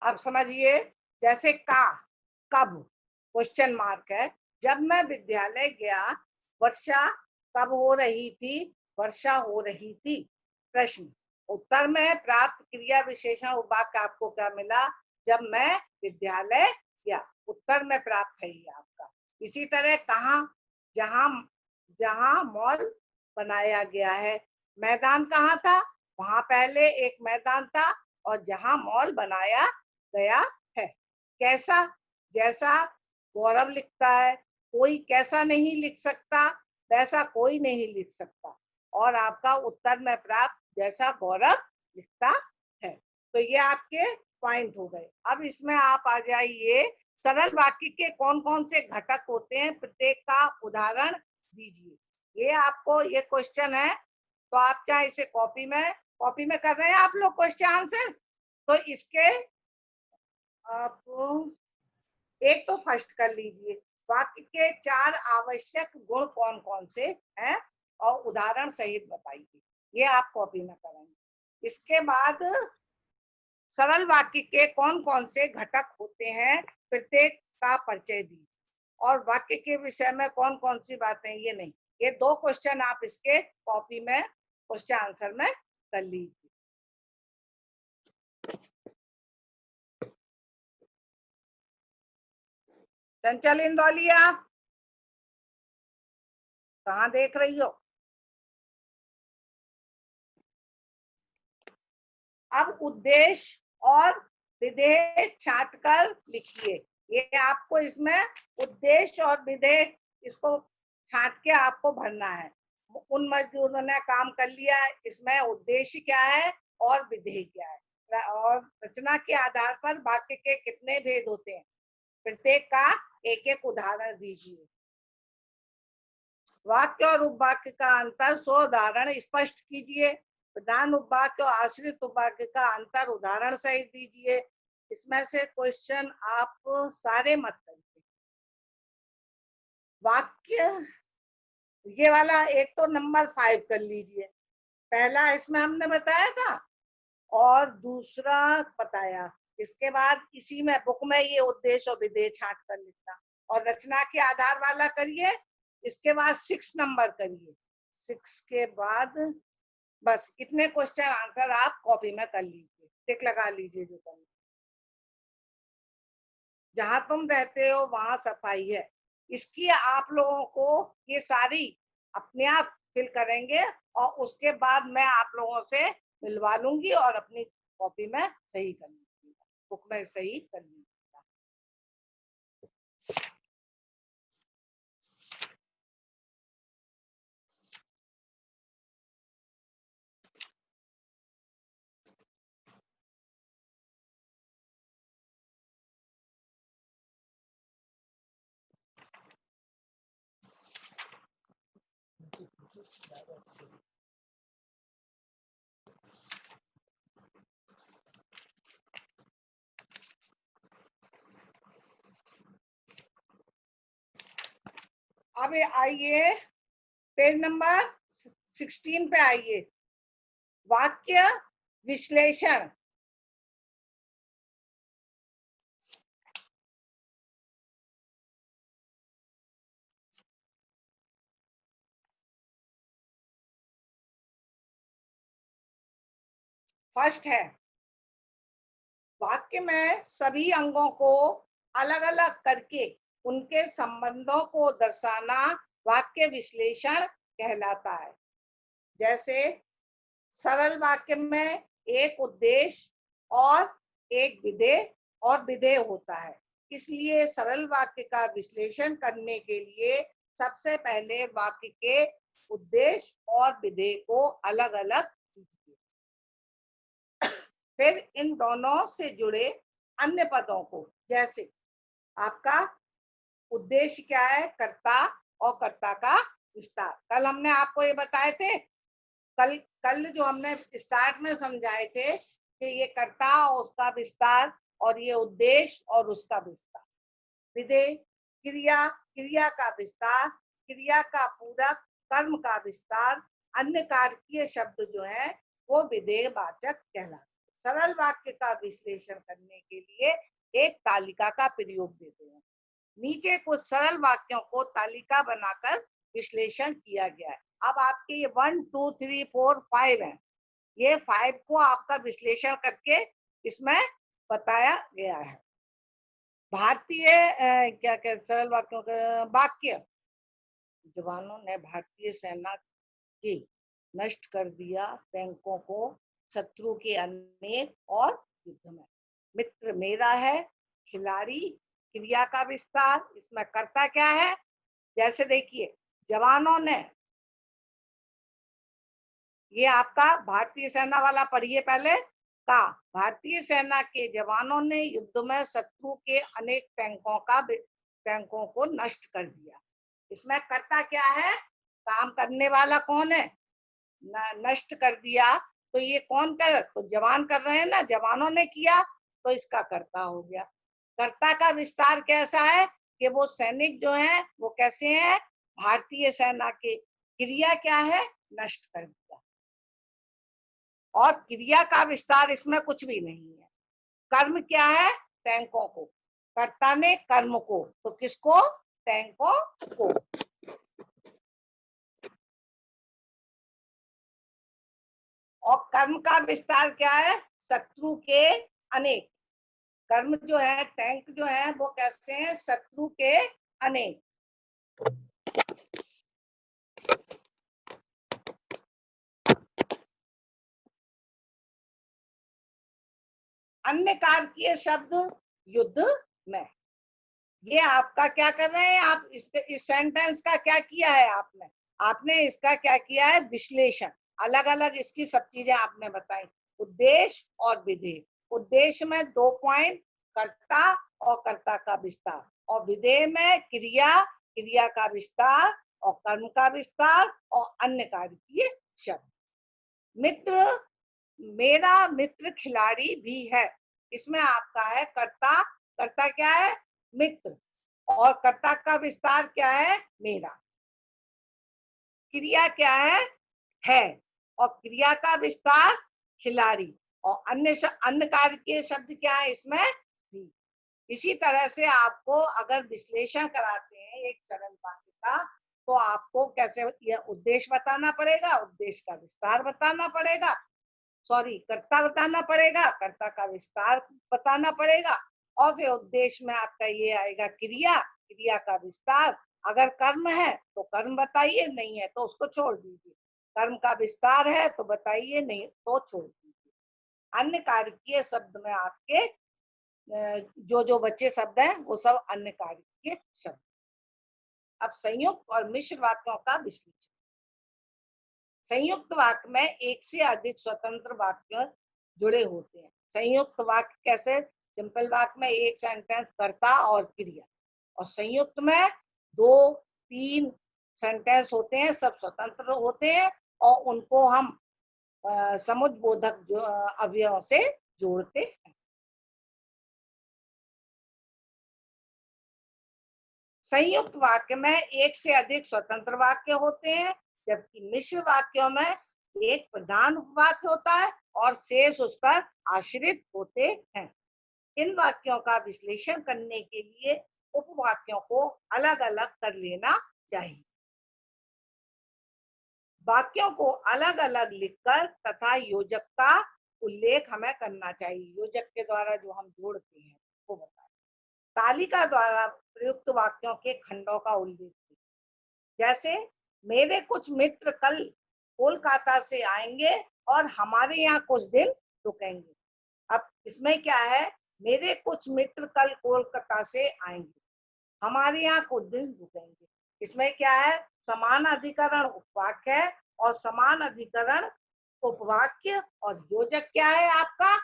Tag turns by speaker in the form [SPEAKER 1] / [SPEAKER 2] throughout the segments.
[SPEAKER 1] अब समझिए, जैसे का, कब, क्वेश्चन मार्क है। जब मैं विद्यालय गया, वर्षा कब हो रही थी? वर्षा हो रही थी। प्रश्न, उत्तर में प्राप्त क्रिया विशेषण वाक्य आपको क्या मिला? जब मैं विद्यालय गया। उत्तर में प्राप्त है ये आपका। इसी तरह कहाँ, जहां, जहां मॉल बनाया गया है। मैदान कहाँ था? वहां पहले एक मैदान था और जहां मॉल बनाया गया है। कैसा, जैसा गौरव लिखता है, कोई कैसा नहीं लिख सकता, वैसा कोई नहीं लिख सकता। और आपका उत्तर में प्राप्त जैसा गौरव लिखता है। तो ये आपके पॉइंट हो गए। अब इसमें आप आ जाइए, सरल वाक्य के कौन कौन से घटक होते हैं, प्रत्येक का उदाहरण दीजिए। ये आपको ये क्वेश्चन है, तो आप चाहे इसे कॉपी में कर रहे हैं आप लोग क्वेश्चन आंसर, तो इसके आप एक तो फर्स्ट कर लीजिए, वाक्य के 4 आवश्यक गुण कौन कौन से हैं और उदाहरण सहित बताइए। ये आप कॉपी में करेंगे। इसके बाद सरल वाक्य के कौन कौन से घटक होते हैं, प्रत्येक का परिचय दीजिए। और वाक्य के विषय में कौन कौन सी बातें, ये नहीं, ये 2 क्वेश्चन आप इसके कॉपी में क्वेश्चन आंसर में कर लीजिए। चंचल इंदौलिया, कहाँ देख रही हो? अब उद्देश्य और विधेय छांटकर लिखिए। ये आपको इसमें उद्देश्य और विधेय, इसको छांट के आपको भरना है। उन मजदूरों ने काम कर लिया, इसमें उद्देश्य क्या है और विधेय क्या है। और रचना के आधार पर वाक्य के कितने भेद होते हैं, प्रत्येक का एक एक उदाहरण दीजिए। वाक्य और उपवाक्य का अंतर स्व उदाहरण स्पष्ट कीजिए। प्रधान उपवाक्य और आश्रित उपवाक्य का अंतर उदाहरण सहित दीजिए। इसमें से क्वेश्चन आप सारे मत करिए। वाक्य, ये वाला एक तो नंबर 5 कर लीजिए। पहला इसमें हमने बताया था और दूसरा बताया। इसके बाद इसी में बुक में ये उद्देश्य और विधेय छांट कर लिखना। और रचना के आधार वाला करिए। इसके बाद 6 नंबर करिए। 6 के बाद बस इतने क्वेश्चन आंसर आप कॉपी में कर लीजिए, टिक लगा लीजिए जो करना। जहां तुम रहते हो वहां सफाई है, इसकी आप लोगों को ये सारी अपने आप फिल करेंगे और उसके बाद मैं आप लोगों से मिलवा लूंगी और अपनी कॉपी में सही कर लीजिएगा, बुक में सही कर लीजिएगा। अब आइए पेज नंबर 16 पे आइए। वाक्य विश्लेषण। फर्स्ट है, वाक्य में सभी अंगों को अलग अलग करके उनके संबंधों को दर्शाना वाक्य विश्लेषण कहलाता है। जैसे सरल वाक्य में एक उद्देश्य और एक विधेय और विधेय होता है। इसलिए सरल वाक्य का विश्लेषण करने के लिए सबसे पहले वाक्य के उद्देश्य और विधेय को अलग अलग कीजिए। फिर इन दोनों से जुड़े अन्य पदों को, जैसे आपका उद्देश्य क्या है, कर्ता और कर्ता का विस्तार। कल हमने आपको ये बताए थे, कल कल जो हमने स्टार्ट में समझाए थे कि ये कर्ता और उसका विस्तार और ये उद्देश्य और उसका विस्तार। विधेय क्रिया, क्रिया का विस्तार, क्रिया का पूरक, कर्म का विस्तार, अन्य कारकीय शब्द जो है वो विधेय वाचक कहलाते हैं। सरल वाक्य का विश्लेषण करने के लिए एक तालिका का प्रयोग देते हैं। नीचे कुछ सरल वाक्यों को तालिका बनाकर विश्लेषण किया गया है। अब आपके ये 1 2 3 4 5 है, ये 5 को आपका विश्लेषण करके इसमें बताया गया है। भारतीय क्या कहते सरल वाक्यों का वाक्य, जवानों ने भारतीय सेना के नष्ट कर दिया टैंकों को शत्रु के अनेक और युद्ध में। मित्र मेरा है, खिलाड़ी क्रिया का विस्तार, इसमें कर्ता क्या है? जैसे देखिए जवानों ने, ये आपका भारतीय सेना वाला पढ़िए पहले का, भारतीय सेना के जवानों ने युद्ध में शत्रु के अनेक टैंकों को नष्ट कर दिया। इसमें कर्ता क्या है? काम करने वाला कौन है? नष्ट कर दिया, तो ये कौन कर, तो जवान कर रहे हैं ना, जवानों ने किया, तो इसका कर्ता हो गया। कर्ता का विस्तार कैसा है कि वो सैनिक जो है वो कैसे हैं? भारतीय सेना के। क्रिया क्या है? नष्ट कर दिया। और क्रिया का विस्तार इसमें कुछ भी नहीं है। कर्म क्या है? टैंकों को। कर्ता ने कर्म को, तो किसको? टैंकों को। और कर्म का विस्तार क्या है? शत्रु के अनेक। कर्म जो है, टैंक जो है वो कैसे हैं? शत्रु के अनेक। अन्य कारकीय शब्द युद्ध में। ये आपका क्या कर रहे हैं आप? इस सेंटेंस का क्या किया है आपने? आपने इसका क्या किया है? विश्लेषण। अलग अलग इसकी सब चीजें आपने बताई। उद्देश्य और विधेय। उद्देश्य में 2 पॉइंट, कर्ता और कर्ता का विस्तार, और विधेय में क्रिया, क्रिया का विस्तार और कर्म का विस्तार और अन्य कारकीय शब्द। मित्र मेरा मित्र खिलाड़ी भी है, इसमें आपका है कर्ता। कर्ता क्या है? मित्र। और कर्ता का विस्तार क्या है? मेरा। क्रिया क्या है। और क्रिया का विस्तार खिलाड़ी। और अन्य कार्य के शब्द क्या है इसमें? भी। इसी तरह से आपको अगर विश्लेषण कराते हैं एक सरल वाक्य का, तो आपको कैसे यह उद्देश्य बताना पड़ेगा, उद्देश्य का विस्तार बताना पड़ेगा, सॉरी कर्ता बताना पड़ेगा, कर्ता का विस्तार बताना पड़ेगा, और फिर उद्देश्य में आपका ये आएगा क्रिया, क्रिया का विस्तार। अगर कर्म है तो कर्म बताइए, नहीं है तो उसको छोड़ दीजिए। कर्म का विस्तार है तो बताइए, नहीं तो छोड़ दीजिए। अन्य कारकीय शब्द में आपके जो बच्चे शब्द हैं वो सब अन्य कारकीय शब्द। अब संयुक्त और मिश्र वाक्यों का विश्लेषण। संयुक्त वाक्य में एक से अधिक स्वतंत्र वाक्य जुड़े होते हैं। संयुक्त वाक्य कैसे? सिंपल वाक्य में एक सेंटेंस कर्ता और क्रिया, और संयुक्त में 2 3 सेंटेंस होते हैं, सब स्वतंत्र होते हैं और उनको हम समुद्बोधक अवयवों से जोड़ते हैं। संयुक्त वाक्य में एक से अधिक स्वतंत्र वाक्य होते हैं, जबकि मिश्र वाक्यों में एक प्रधान वाक्य होता है और शेष उस पर आश्रित होते हैं। इन वाक्यों का विश्लेषण करने के लिए उपवाक्यों को अलग अलग कर लेना चाहिए। वाक्यों को अलग अलग लिखकर तथा योजक का उल्लेख हमें करना चाहिए। योजक के द्वारा जो हम जोड़ते हैं वो बताएं। तालिका द्वारा प्रयुक्त वाक्यों के खंडों का उल्लेख, जैसे मेरे कुछ मित्र कल कोलकाता से आएंगे और हमारे यहाँ कुछ दिन रुकेंगे। अब इसमें क्या है? मेरे कुछ मित्र कल कोलकाता से आएंगे, हमारे यहाँ कुछ दिन रुकेंगे। इसमें क्या है? समान अधिकरण उपवाक्य है और समान अधिकरण उपवाक्य, और योजक क्या है आपका?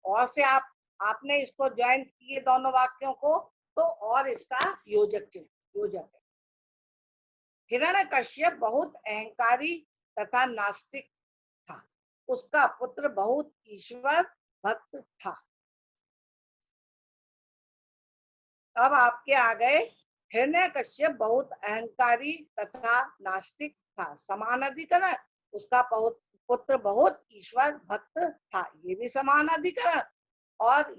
[SPEAKER 1] और से आपने इसको ज्वाइन किए दोनों वाक्यों को, तो और इसका योजक है। हिरण्यकश्यप बहुत अहंकारी तथा नास्तिक था, उसका पुत्र बहुत ईश्वर भक्त था। अब आपके आ गए हिरण्यकश्यप बहुत अहंकारी तथा नास्तिक था, समान अधिकरण, उसका पुत्र बहुत ईश्वर भक्त था, ये भी समान अधिकरण। और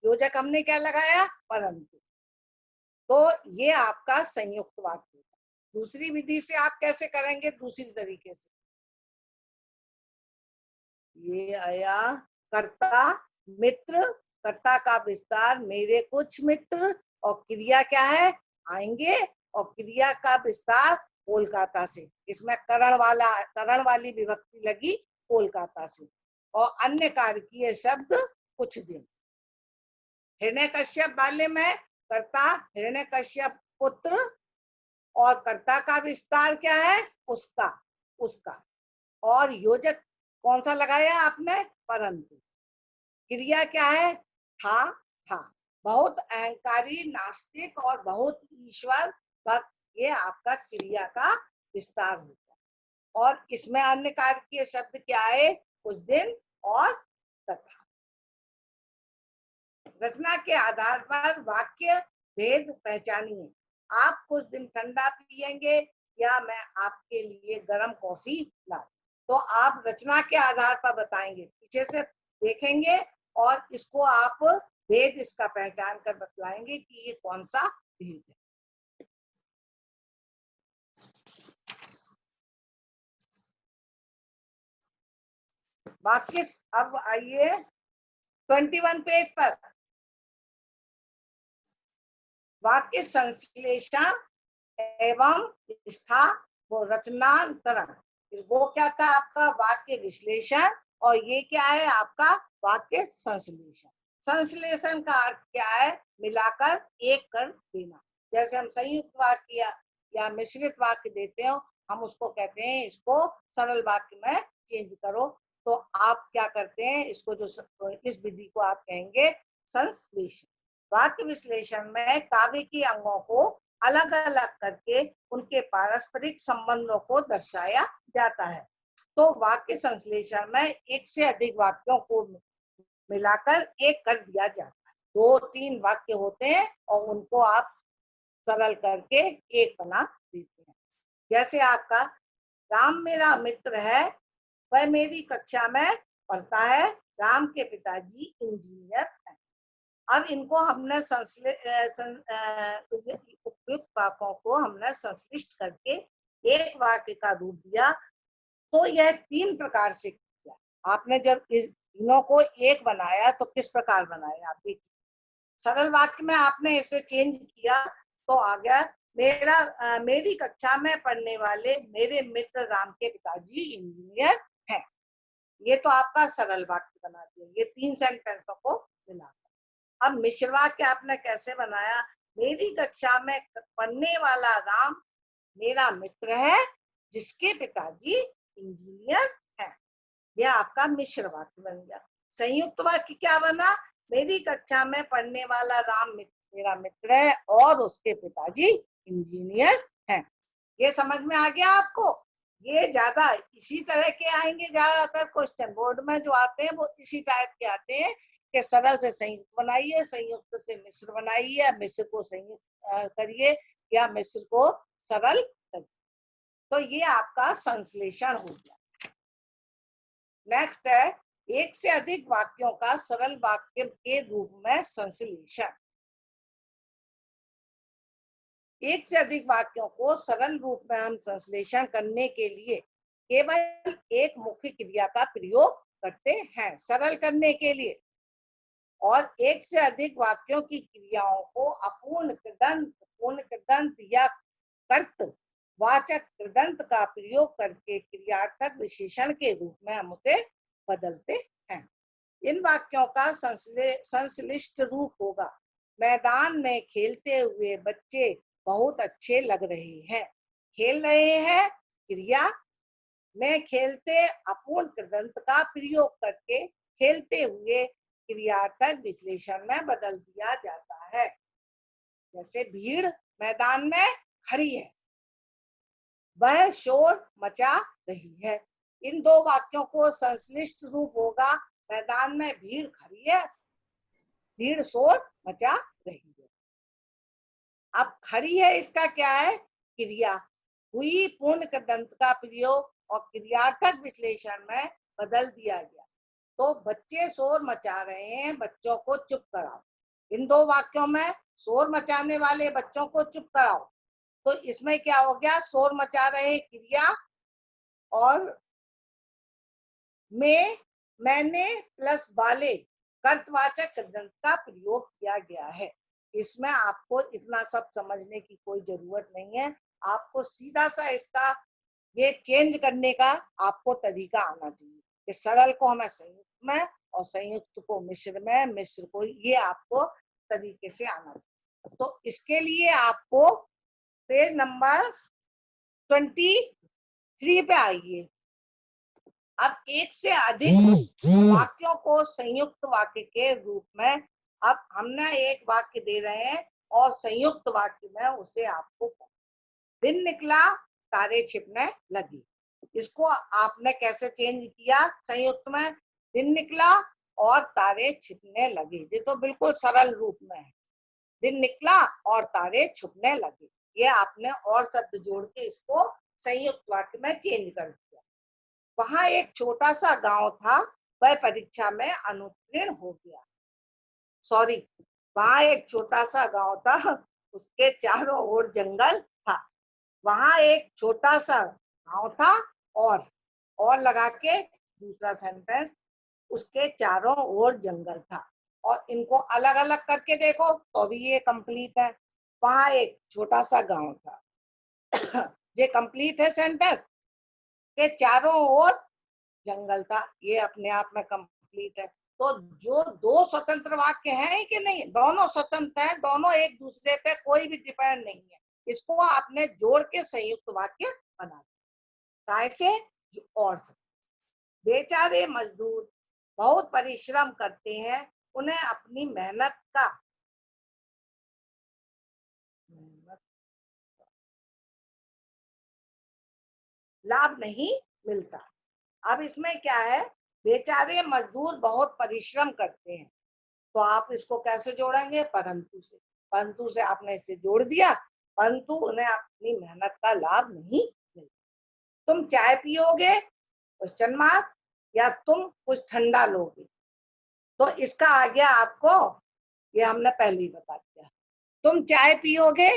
[SPEAKER 1] योजक हमने क्या लगाया, परंतु। तो ये आपका संयुक्त वाक्य है। दूसरी विधि से आप कैसे करेंगे, दूसरी तरीके से, ये आया कर्ता मित्र, कर्ता का विस्तार मेरे कुछ मित्र, और क्रिया क्या है, आएंगे, और क्रिया का विस्तार कोलकाता से। इसमें करण वाली विभक्ति लगी कोलकाता से। और अन्य कारकीय शब्द कुछ दिन। हिरण्यकश्यप वाले में कर्ता हिरण्यकश्यप पुत्र, और कर्ता का विस्तार क्या है, उसका उसका। और योजक कौन सा लगाया आपने, परंतु। क्रिया क्या है, था। बहुत अहंकारी नास्तिक और बहुत ईश्वर भक्त, ये आपका क्रिया का विस्तार होता है। और इसमें अन्य कारकीय शब्द क्या है, कुछ दिन और तथा। रचना के आधार पर वाक्य भेद पहचानिए। आप कुछ दिन ठंडा पिएंगे या मैं आपके लिए गर्म कॉफी लाऊं। तो आप रचना के आधार पर बताएंगे, पीछे से देखेंगे और इसको आप भेद इसका पहचान कर बतलाएंगे कि ये कौन सा भेद है। वाक्य अब आइए 21 पेज पर। वाक्य संश्लेषण एवं निष्ठा वो रचनांतरण। वो क्या था आपका वाक्य विश्लेषण, और ये क्या है आपका वाक्य संश्लेषण। संश्लेषण का अर्थ क्या है, मिलाकर एक कर देना। जैसे हम संयुक्त वाक्य या मिश्रित वाक्य देते हो, हम उसको कहते हैं इसको सरल वाक्य में चेंज करो। तो आप क्या करते हैं, इसको जो इस विधि को आप कहेंगे संश्लेषण। वाक्य विश्लेषण में काव्य के अंगों को अलग अलग करके उनके पारस्परिक संबंधों को दर्शाया जाता है। तो वाक्य संश्लेषण में एक से अधिक वाक्यों को मिलाकर एक कर दिया जाता है। 2-3 वाक्य होते हैं और उनको आप सरल करके एक बना देते हैं। जैसे आपका राम मेरा मित्र है, वह मेरी कक्षा में पढ़ता है, राम के पिताजी इंजीनियर हैं। अब इनको हमने उपयुक्त वाक्यों को हमने संश्लिष्ट करके एक वाक्य का रूप दिया। तो यह 3 प्रकार से किया। आपने जब इस तीनों को एक बनाया तो किस प्रकार बनाया, आप देखिए। सरल वाक्य में आपने इसे चेंज किया तो आ गया मेरी कक्षा में पढ़ने वाले मेरे मित्र राम के पिताजी इंजीनियर हैं। ये तो आपका सरल वाक्य बना दिया, ये 3 सेंटेंसों को मिला। अब मिश्र वाक्य आपने कैसे बनाया, मेरी कक्षा में पढ़ने वाला राम मेरा मित्र है जिसके पिताजी इंजीनियर हैं। यह आपका मिश्र वाक्य बन गया। संयुक्त वाक्य क्या बना, मेरी कक्षा में पढ़ने वाला राम मेरा मित्र है और उसके पिताजी इंजीनियर हैं। ये समझ में आ गया आपको। ये ज्यादा इसी तरह के आएंगे, ज्यादातर क्वेश्चन बोर्ड में जो आते हैं वो इसी टाइप के आते हैं कि सरल से संयुक्त बनाइए, संयुक्त से मिश्र बनाइए, मिश्र को संयुक्त करिए या मिश्र को सरल करिए। तो ये आपका संश्लेषण हो गया। नेक्स्ट है एक से अधिक वाक्यों का सरल वाक्य के रूप में संश्लेषण। एक से अधिक वाक्यों को सरल रूप में हम संश्लेषण करने के लिए केवल एक मुख्य क्रिया का प्रयोग करते हैं सरल करने के लिए। और एक से अधिक वाक्यों की क्रियाओं को अपूर्ण कृदंत, पूर्ण कृदंत या कर्त वाचक कृदंत का प्रयोग करके क्रियार्थक विशेषण के रूप में हम उसे बदलते हैं। इन वाक्यों का संश्लिष्ट रूप होगा, मैदान में खेलते हुए बच्चे बहुत अच्छे लग रहे हैं। खेल रहे हैं क्रिया में खेलते अपूर्ण कृदंत का प्रयोग करके खेलते हुए क्रियार्थक विश्लेषण में बदल दिया जाता है। जैसे भीड़ मैदान में खड़ी है, वह शोर मचा रही है। इन 2 वाक्यों को संश्लिष्ट रूप होगा, मैदान में भीड़ खड़ी है, भीड़ शोर मचा रही है। अब खड़ी है इसका क्या है, क्रिया हुई पूर्ण कृदंत का प्रयोग और क्रियार्थक विश्लेषण में बदल दिया गया। तो बच्चे शोर मचा रहे हैं, बच्चों को चुप कराओ। इन दो वाक्यों में शोर मचाने वाले बच्चों को चुप कराओ, तो इसमें क्या हो गया, शोर मचा रहे क्रिया और में मैंने प्लस वाले कर्तवाचक कृदंत का प्रयोग किया गया है। इसमें आपको इतना सब समझने की कोई जरूरत नहीं है, आपको सीधा सा इसका ये चेंज करने का आपको तरीका आना चाहिए कि सरल को हमें संयुक्त में और संयुक्त को मिश्र में, मिश्र को, ये आपको तरीके से आना चाहिए। तो इसके लिए आपको पेज नंबर 23 पे आइए। अब एक से अधिक वाक्यों को संयुक्त वाक्य के रूप में, अब हमने एक वाक्य दे रहे हैं और संयुक्त वाक्य में उसे आपको, दिन निकला तारे छिपने लगी, इसको आपने कैसे चेंज किया संयुक्त में, दिन निकला और तारे छिपने लगे, ये तो बिल्कुल सरल रूप में है। दिन निकला और तारे छुपने लगे, ये आपने और शब्द जोड़ के इसको संयुक्त वाक्य में चेंज कर दिया। वहां एक छोटा सा गांव था, वह परीक्षा में अनुत्तीर्ण हो गया। सॉरी, वहां एक छोटा सा गांव था, उसके चारों ओर जंगल था। वहां एक छोटा सा गांव था और लगा के दूसरा सेंटेंस, उसके चारों ओर जंगल था। और इनको अलग अलग करके देखो तो भी ये कंप्लीट है। वहां एक छोटा सा गांव था ये कंप्लीट है सेंटेंस, के चारों ओर जंगल था, ये अपने आप में कंप्लीट है। तो जो दो स्वतंत्र वाक्य हैं कि नहीं, दोनों स्वतंत्र हैं, दोनों एक दूसरे पे कोई भी डिपेंड नहीं है, इसको आपने जोड़ के संयुक्त वाक्य बना दिया। कैसे, और बेचारे मजदूर बहुत परिश्रम करते हैं, उन्हें अपनी मेहनत का लाभ नहीं मिलता। अब इसमें क्या है, बेचारे मजदूर बहुत परिश्रम करते हैं, तो आप इसको कैसे जोड़ेंगे, परंतु से। परंतु से आपने इसे जोड़ दिया, परंतु उन्हें अपनी मेहनत का लाभ नहीं मिलता। तुम चाय पियोगे क्वेश्चन मार्क, या तुम कुछ ठंडा लोगे, तो इसका आ गया आपको, ये हमने पहले ही बता दिया। तुम चाय पियोगे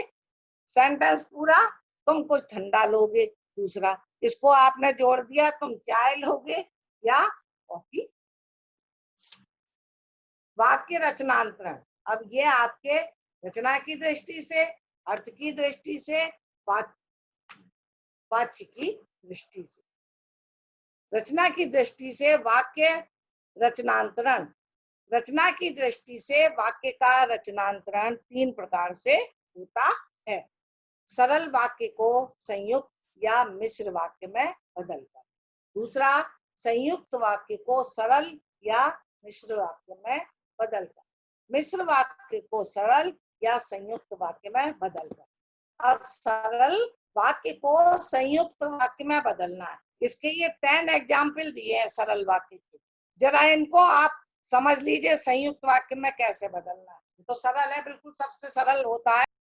[SPEAKER 1] सेंटेंस पूरा, तुम कुछ ठंडा लोगे दूसरा, इसको आपने जोड़ दिया, तुम चाय लोगे या कॉफी। वाक्य रचनांतरण, अब ये आपके रचना की दृष्टि से, अर्थ की दृष्टि से, वाच्य की दृष्टि से। रचना की दृष्टि से वाक्य रचनांतरण, रचना की दृष्टि से वाक्य का रचनांतरण 3 प्रकार से होता है। सरल वाक्य को संयुक्त या मिश्र वाक्य में बदलकर, दूसरा संयुक्त वाक्य को सरल या मिश्र वाक्य में बदलकर, मिश्र वाक्य को सरल या संयुक्त वाक्य में बदलकर। अब सरल वाक्य को संयुक्त वाक्य में बदलना है, इसके ये 10 एग्जाम्पल दिए हैं सरल वाक्य के, जरा इनको आप समझ लीजिए संयुक्त वाक्य में कैसे बदलना है। तो सरल है, बिल्कुल सबसे सरल होता है।